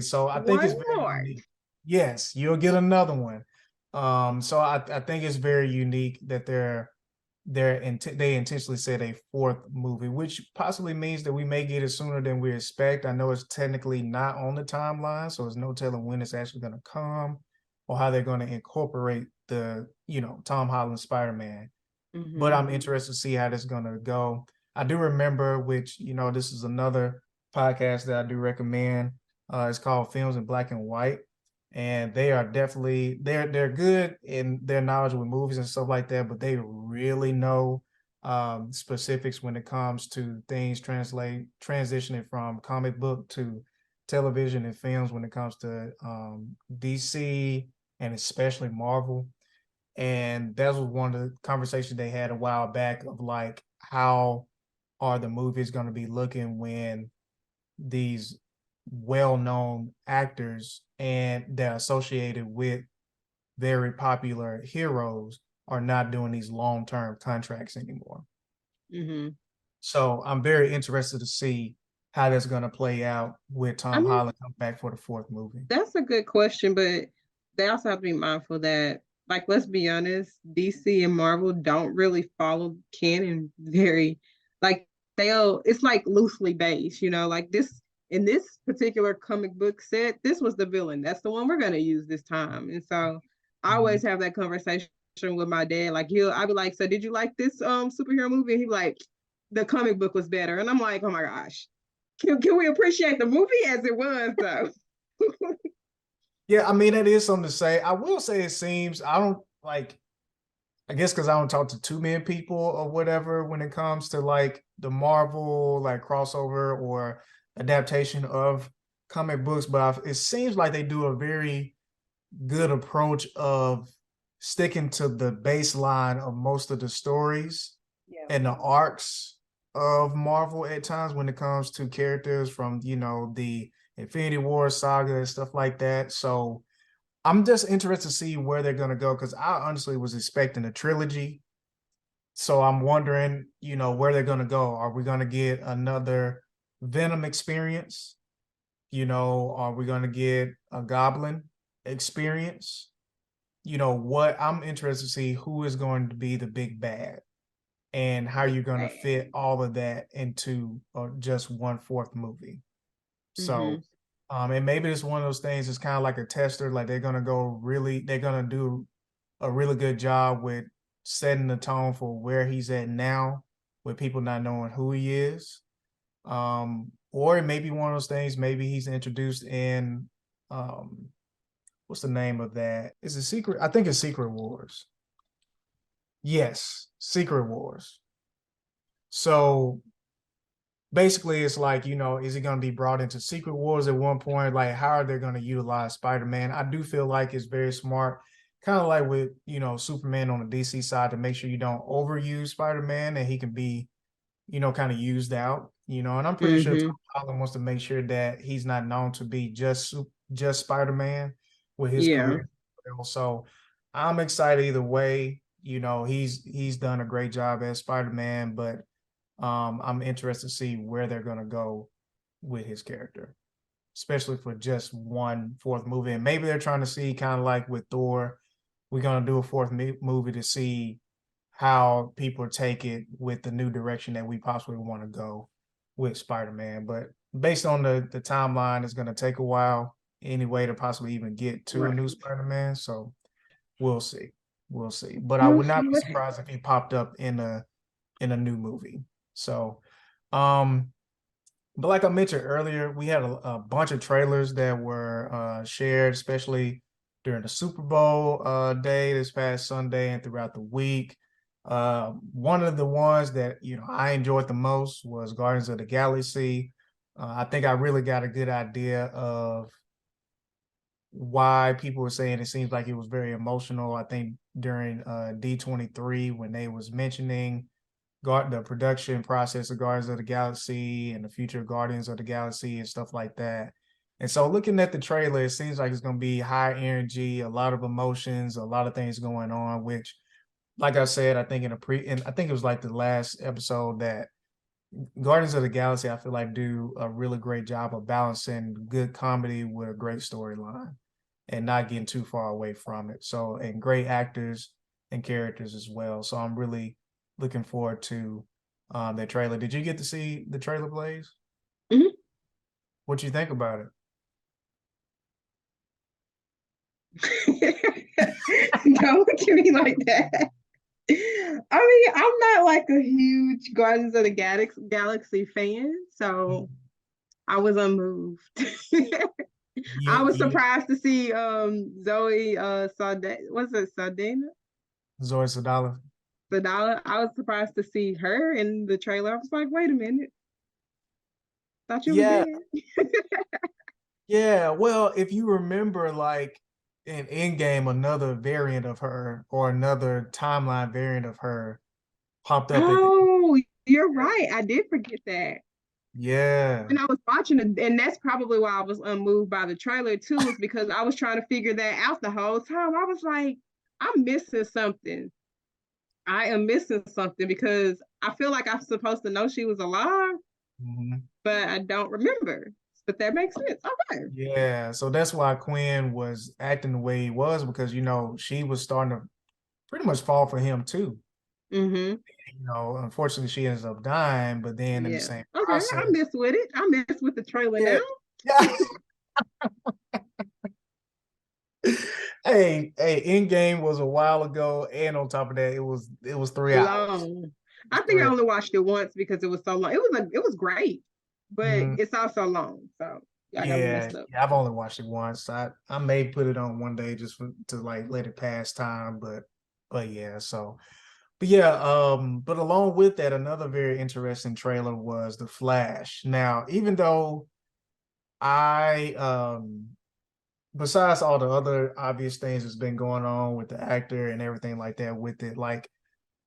So I think One it's very more. unique. Yes, you'll get another one. So I think it's very unique that they intentionally said a fourth movie, which possibly means that we may get it sooner than we expect. I know it's technically not on the timeline, so there's no telling when it's actually going to come or how they're going to incorporate the, Tom Holland Spider-Man. But Mm-hmm. I'm interested to see how this is going to go. I do remember, which, this is another podcast that I do recommend. It's called Films in Black and White. And they are definitely they're good in their knowledge with movies and stuff like that, but they really know specifics when it comes to things transitioning from comic book to television and films when it comes to DC and especially Marvel. And that was one of the conversations they had a while back of like, how are the movies going to be looking when these well-known actors and they're associated with very popular heroes are not doing these long-term contracts anymore. Mm-hmm. So I'm very interested to see how that's going to play out with I Tom mean, Holland come back for the fourth movie. that's a good question, but they also have to be mindful that, like, let's be honest, DC and Marvel don't really follow canon very, like, it's like loosely based, like this, in this particular comic book set, this was the villain. That's the one we're going to use this time. And so I Mhm. always have that conversation with my dad. Like, I'd be like, so did you like this superhero movie? And he'd be like, the comic book was better. And I'm like, oh my gosh. Can we appreciate the movie as it was though? Yeah, I mean, that is something to say. I will say it seems, I don't like, I guess because I don't talk to too many people or whatever when it comes to like the Marvel like crossover or adaptation of comic books, but it seems like they do a very good approach of sticking to the baseline of most of the stories Yeah. and the arcs of Marvel at times when it comes to characters from, the Infinity War saga and stuff like that. So I'm just interested to see where they're gonna go because I honestly was expecting a trilogy. So I'm wondering, where they're gonna go. Are we gonna get another Venom experience? Are we gonna get a Goblin experience? What I'm interested to see who is going to be the big bad and how Big you're going to bad. fit all of that into just one fourth movie. Mm-hmm. So, and maybe it's one of those things. It's kind of like a tester. Like they're gonna do a really good job with setting the tone for where he's at now, with people not knowing who he is. Or it may be one of those things. Maybe he's introduced in, what's the name of that? Is it Secret? I think it's Secret Wars. Yes, Secret Wars. So basically it's like, is he going to be brought into Secret Wars at one point? Like, how are they going to utilize Spider-Man? I do feel like it's very smart, kind of like with, Superman on the DC side, to make sure you don't overuse Spider-Man and he can be, kind of used out, and I'm pretty sure Mm-hmm. Tom Holland wants to make sure that he's not known to be just Spider-Man with his Yeah. career. So I'm excited either way. He's done a great job as Spider-Man, but I'm interested to see where they're gonna go with his character, especially for just one fourth movie. And maybe they're trying to see, kind of like with Thor, we're gonna do a fourth movie to see how people take it with the new direction that we possibly want to go with Spider-Man. But based on the timeline, it's gonna take a while anyway to possibly even get to a new Right. Spider-Man. So we'll see. We'll see. But I We'll would not see be what surprised if he popped up in a new movie. So, um, but like I mentioned earlier, we had a bunch of trailers that were shared, especially during the Super Bowl day this past Sunday and throughout the week. One of the ones that I enjoyed the most was Guardians of the Galaxy. I think I really got a good idea of why people were saying it seems like it was very emotional. I think during D23 when they was mentioning the production process of Guardians of the Galaxy and the future Guardians of the Galaxy and stuff like that. And so looking at the trailer, it seems like it's going to be high energy, a lot of emotions, a lot of things going on, which, like I said, I think and I think it was like the last episode that Guardians of the Galaxy, I feel like do a really great job of balancing good comedy with a great storyline and not getting too far away from it. So, and great actors and characters as well. So I'm really looking forward to that trailer. Did you get to see the trailer, Blaze? Mhm. What you think about Don't look at me like that. I mean, I'm not like a huge Guardians of the Galaxy fan, it? so I was unmoved. I You, was you surprised to see Zoe Saldana. Was it Saldana? Zoe Sadala. Sadala. I was surprised to see her in the trailer. I was like, wait a minute, thought you was Yeah, dead. yeah. Well, if you remember, like in Endgame, another variant of her or another timeline variant of her popped up at the Oh, you're right. I did forget that. yeah. And I was watching it, and that's probably why I was unmoved by the trailer too, is because I was trying to figure that out the whole time. I was like, I'm missing something. I am missing something because I feel like I'm supposed to know she was alive, Mhm. but I don't remember. But that makes sense. Okay. Yeah, so that's why Quinn was acting the way he was because she was starting to pretty much fall for him too. Mm-hmm. Unfortunately, she ends up dying, but then in the Yeah. same Okay. I process, miss with it. I miss with the trailer yeah, now. yeah. Hey, Endgame was a while ago, and on top of that, it was 3 hours. Long. It was I think I three. only watched it once because it was so long. It was great, but Mhm. it's also long. So yeah, I got me Yeah, messed up. yeah, I've only watched it once. I may put it on one day just to like let it pass time, but yeah, so but yeah, but along with that, another very interesting trailer was The Flash. Now, even though I besides all the other obvious things that's been going on with the actor and everything like that with it, like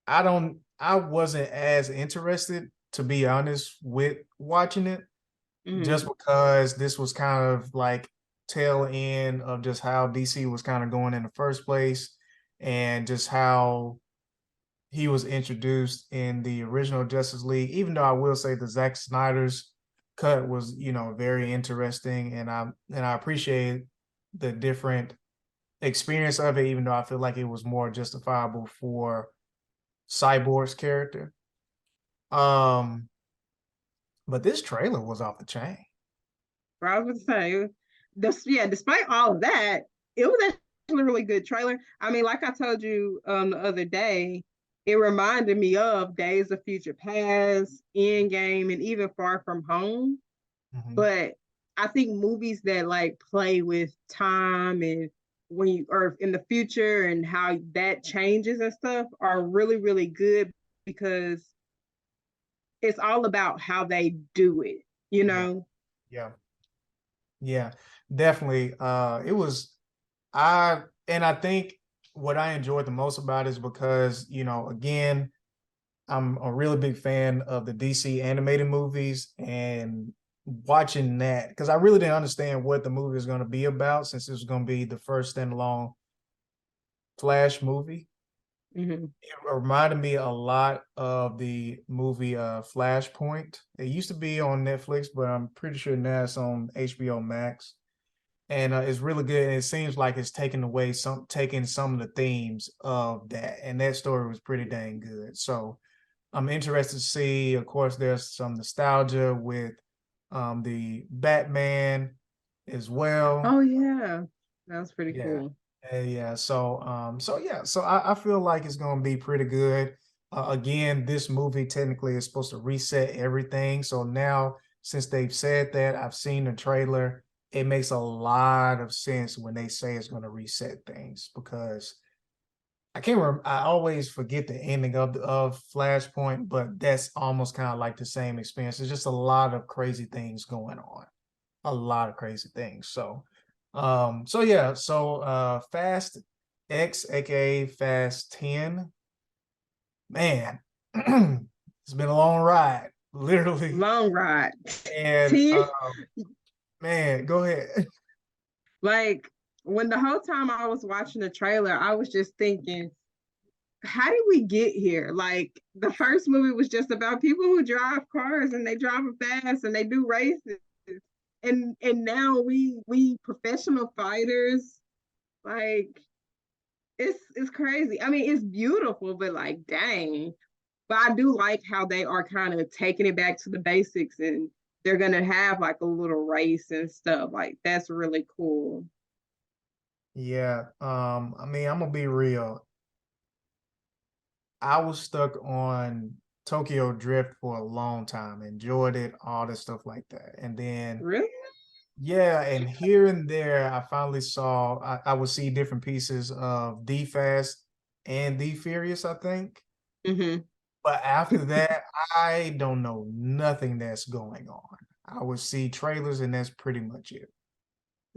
I wasn't as interested, to be honest, with watching it just Mm-hmm. because this was kind of like tail end of just how DC was kind of going in the first place and just how he was introduced in the original Justice League, even though I will say the Zack Snyder's cut was, very interesting and I appreciate the different experience of it, even though I feel like it was more justifiable for Cyborg's character. Um, but this trailer was off the chain. I was gonna say, yeah, despite all of that, it was actually a really good trailer. I mean, like I told you the other day, it reminded me of Days of Future Past, Endgame, and even Far From Home. Mhm. But I think movies that like play with time and when you are in the future and how that changes and stuff are really, really good because it's all about how they do it, you Yeah, know? yeah, yeah, definitely. It was I and I think what I enjoyed the most about it is because, again, I'm a really big fan of the DC animated movies and watching that because I really didn't understand what the movie was going to be about since it was going to be the first standalone Flash movie. Mm-hmm. It reminded me a lot of the movie Flashpoint. It used to be on Netflix, but I'm pretty sure now it's on HBO Max. And it's really good. And it seems like it's taking some of the themes of that. And that story was pretty dang good. So I'm interested to see. Of course, there's some nostalgia with the Batman as well. Oh yeah, that was pretty Yeah. cool. Yeah. So I feel like it's gonna be pretty good. Again, this movie technically is supposed to reset everything. So now, since they've said that, I've seen the trailer. It makes a lot of sense when they say it's gonna reset things because I can't remember. I always forget the ending of Flashpoint, but that's almost kind of like the same experience. There's just a lot of crazy things going on, a lot of crazy things. So yeah, Fast X, aka Fast 10, man. It's been a long ride, literally. Long ride. And 10, man, go ahead. like when the whole time I was watching the trailer, I was just thinking, how did we get here? Like the first movie was just about people who drive cars and they drive them fast and they do races. And now we professional fighters. Like it's crazy. I mean, it's beautiful, but like dang. But I do like how they are kind of taking it back to the basics and they're gonna have like a little race and stuff. Like that's really cool. Yeah. I mean, I'm gonna be real. I was stuck on Tokyo Drift for a long time, enjoyed it, all this stuff like that. And then, Really? yeah, and here and there, I finally saw, I would see different pieces of D Fast and D Furious, I think. Mm-hmm. But after that, I don't know nothing that's going on. I would see trailers, and that's pretty much it.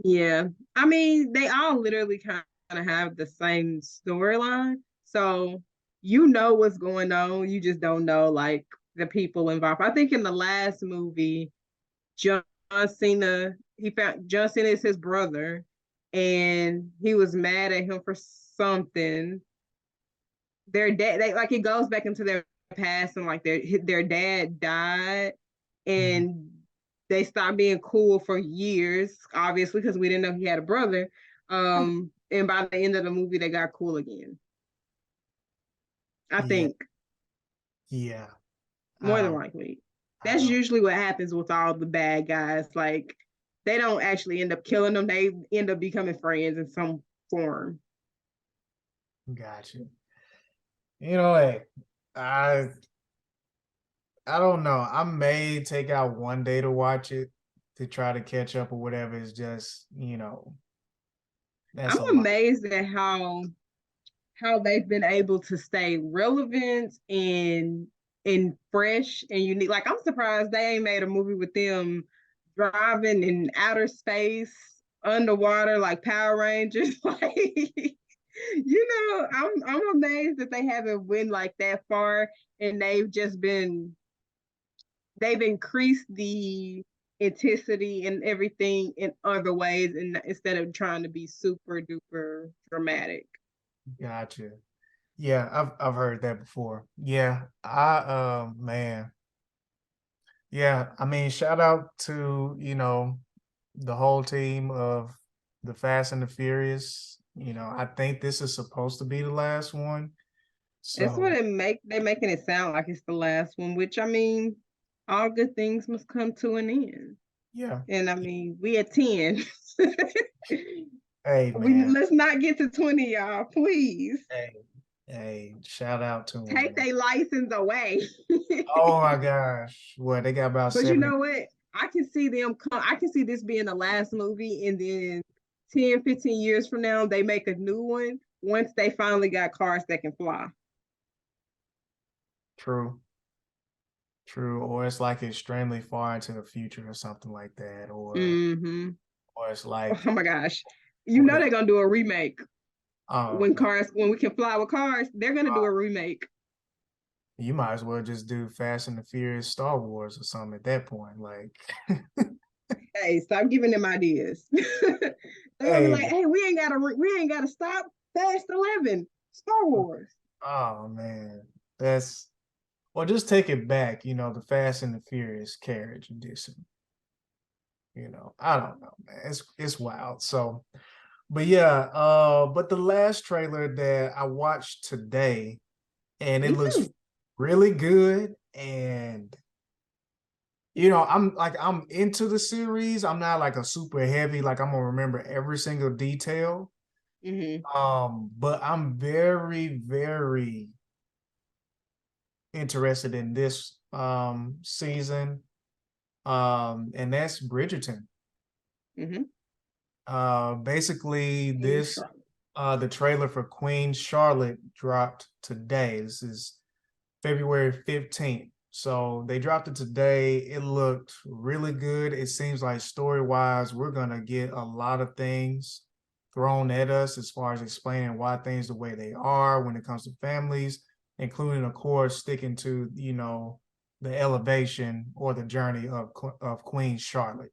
Yeah. I mean, they all literally kind of have the same storyline. So you know what's going on. You just don't know like the people involved. I think in the last movie, John Cena, he found John Cena is his brother, and he was mad at him for something. Their dad, they like it goes back into their past, and like their dad died, Mhm. and they stopped being cool for years, obviously, because we didn't know he had a brother. And by the end of the movie, they got cool again. I Yeah, think yeah. more than Um, likely. I That's don't usually what happens with all the bad guys. Like they don't actually end up killing them; they end up becoming friends in some form. got you. Hey, I I don't know. I may take out one day to watch it to try to catch up or whatever. It's just, that's I'm a lot. amazed at how they've been able to stay relevant and fresh and unique. Like I'm surprised they ain't made a movie with them driving in outer space, underwater, like Power Rangers. Like I'm amazed that they haven't went like that far and they've increased the intensity and everything in other ways and instead of trying to be super duper dramatic. Gotcha. Yeah, I've heard that before. Yeah, I man. Yeah, I mean, shout out to, the whole team of the Fast and the Furious. I think this is supposed to be the last one. That's what So, they're making it sound like it's the last one, which I mean, all good things must come to an end. yeah. And I mean, we at 10. Hey, We man. let's not get to 20, y'all, please. Hey, hey, shout out to them, Take man. their license away. Oh my gosh. What, they got about But you 70. know what? I can see this being the last movie and then 10, 15 years from now, they make a new one once they finally got cars that can fly. True. True. Or it's like extremely far into the future or something like that. Mm-hmm. Or it's like Oh my gosh. You what know it, they're gonna do a remake. oh man. When we can fly with cars, they're gonna do a remake. You might as well just do Fast and the Furious Star Wars or something at that point. Like, Hey, stop giving them ideas. They're gonna be like, hey, hey, we ain't gotta stop. Fast 11, Star Wars. oh man, that's well, just take it back. The Fast and the Furious carriage edition. I don't know, man. It's wild. So, but yeah, but the last trailer that I watched today, and it Me looks too. really good, and I'm into the series. I'm not like a super heavy, like I'm gonna remember every single detail. Mm-hmm. But I'm very, very interested in this season. And that's Bridgerton. Mm-hmm. Basically Queen this Charlotte. the trailer for Queen Charlotte dropped today. This is February 15th. So they dropped it today. It looked really good. It seems like story-wise, we're gonna get a lot of things thrown at us as far as explaining why things the way they are when it comes to families. including, of course, sticking to, the elevation or the journey of Queen Charlotte.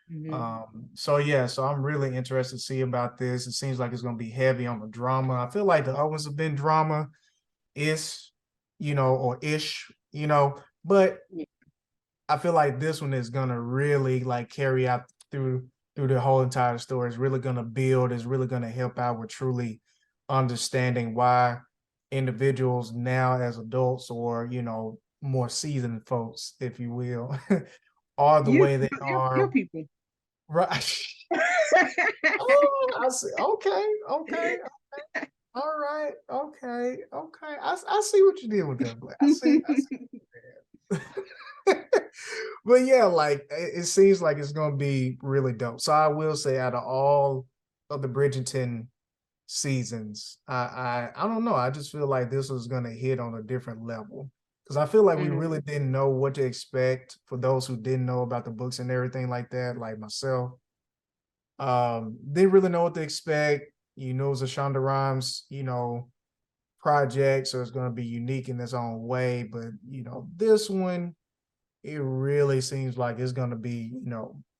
Mhm. So yeah, so I'm really interested to see about this. It seems like it's going to be heavy on the drama. I feel like the other ones have been drama is, or ish, but Yeah. I feel like this one is gonna really like carry out through the whole entire story. It's really gonna build. It's really gonna help out with truly understanding why individuals now as adults or more seasoned folks, if you will, are the You, way they your are. people. Right. Oh, I see. Okay, okay, all right, okay, okay. I see what you did with that, Black. I see. But yeah, like it seems like it's gonna be really dope. So I will say, out of all of the Bridgerton seasons, I don't know. I just feel like this was gonna hit on a different level because I feel like we Mhm. really didn't know what to expect for those who didn't know about the books and everything like that, like myself. Didn't really know what to expect. It was a Shonda Rhimes, project, so it's gonna be unique in its own way. But this one it really seems like it's going to be,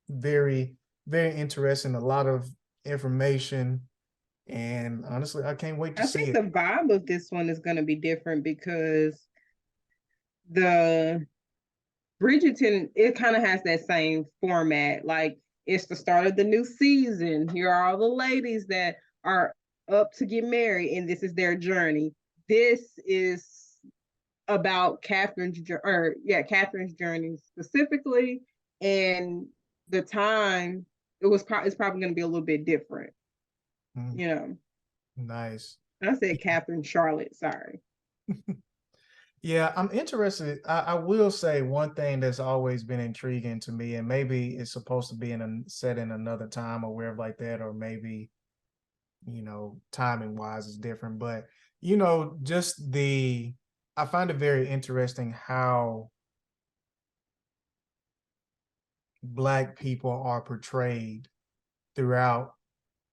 very, very interesting. A lot of information. And honestly, I can't wait to I see think it. the vibe of this one is going to be different because the Bridgerton, it kind of has that same format. Like it's the start of the new season. Here are all the ladies that are up to get married, and this is their journey. This is about Catherine's journey specifically, and the time it's probably going to be a little bit different. Mm, You know, nice. I said Catherine Charlotte. Sorry. Yeah, I'm interested. I will say one thing that's always been intriguing to me, and maybe it's supposed to be set in another time or wherever like that, or maybe, timing wise is different. But, just I find it very interesting how Black people are portrayed throughout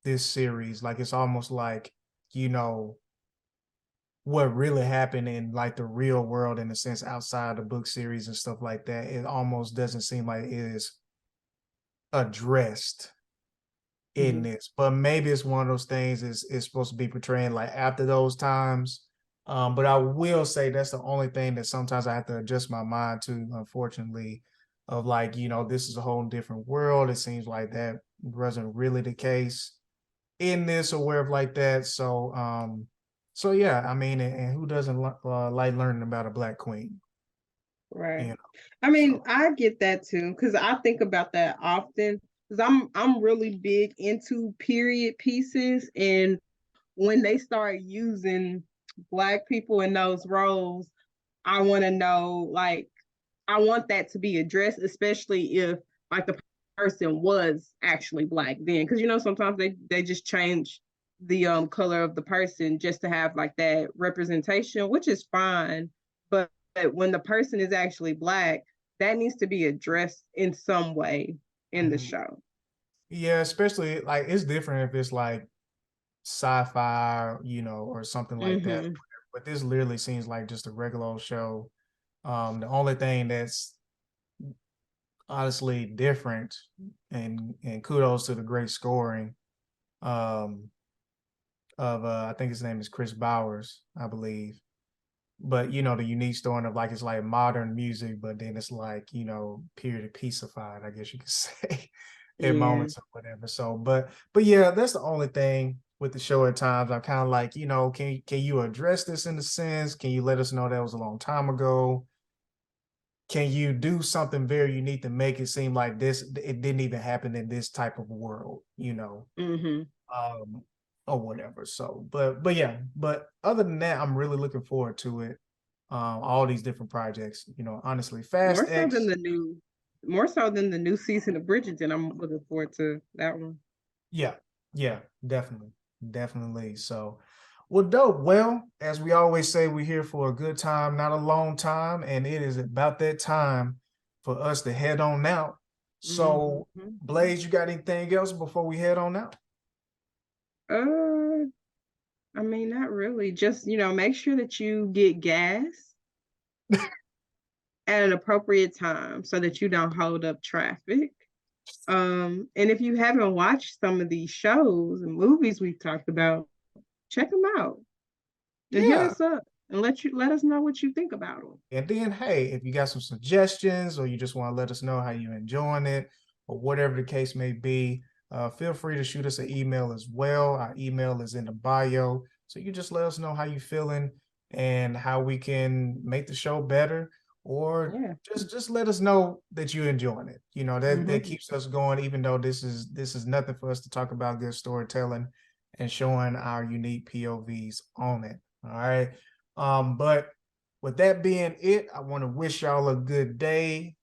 this series. Like it's almost like, you know, what really happened in like the real world in a sense outside the book series and stuff like that. It almost doesn't seem like it is addressed in Mm-hmm. this. But maybe it's one of those things is supposed to be portraying like after those times. But I will say that's the only thing that sometimes I have to adjust my mind to, unfortunately, of like, this is a whole different world. It seems like that wasn't really the case in this or wherever like that. So yeah, I mean, and who doesn't like learning about a Black queen? You Right. know, I mean, so I get that too because I think about that often because I'm really big into period pieces, and when they start using Black people in those roles, I want to know like I want that to be addressed, especially if like the person was actually Black then, because sometimes they just change the color of the person just to have like that representation, which is fine. But when the person is actually Black, that needs to be addressed in some way in the mhm. show. Yeah, especially like it's different if it's like sci-fi, or something like that. Mm-hmm. But this literally seems like just a regular old show. The only thing that's honestly different, and kudos to the great scoring, um, of I think his name is Chris Bowers, I believe. But the unique story of like it's like modern music, but then it's like period pieceified, I guess you could say, in Yeah. moments or whatever. So, but yeah, that's the only thing with the show at times. I'm kind of like, can you address this in a sense? Can you let us know that was a long time ago? Can you do something very unique to make it seem like this? It didn't even happen in this type of world, Mm-hmm. um, or whatever. So, but yeah, but other than that, I'm really looking forward to it. All these different projects, honestly, Fast More so than X, the new season of Bridgerton. I'm looking forward to that one. yeah, yeah, definitely, definitely. So, well, dope. Well, as we always say, we're here for a good time, not a long time, and it is about that time for us to head on out. So, Mm-hmm. Blaze, you got anything else before we head on out? Uh, I mean, not really. Just, make sure that you get gas at an appropriate time so that you don't hold up traffic. And if you haven't watched some of these shows and movies we've talked about, check them out and hit Yeah. us up and let us know what you think about them. And then, hey, if you got some suggestions or you just want to let us know how you're enjoying it or whatever the case may be, feel free to shoot us an email as well. Our email is in the bio. So you just let us know how you're feeling and how we can make the show better, or Yeah. just let us know that you're enjoying it. You know, that Mm-hmm. keeps us going, even though this is nothing for us to talk about good storytelling and showing our unique POVs on it. All right. But with that being it, I want to wish y'all a good day,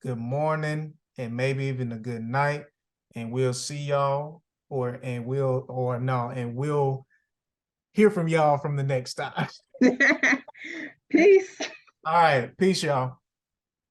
good morning, and maybe even a good night. And we'll see y'all, and we'll hear from y'all from the next time. Peace. All right. Peace, y'all.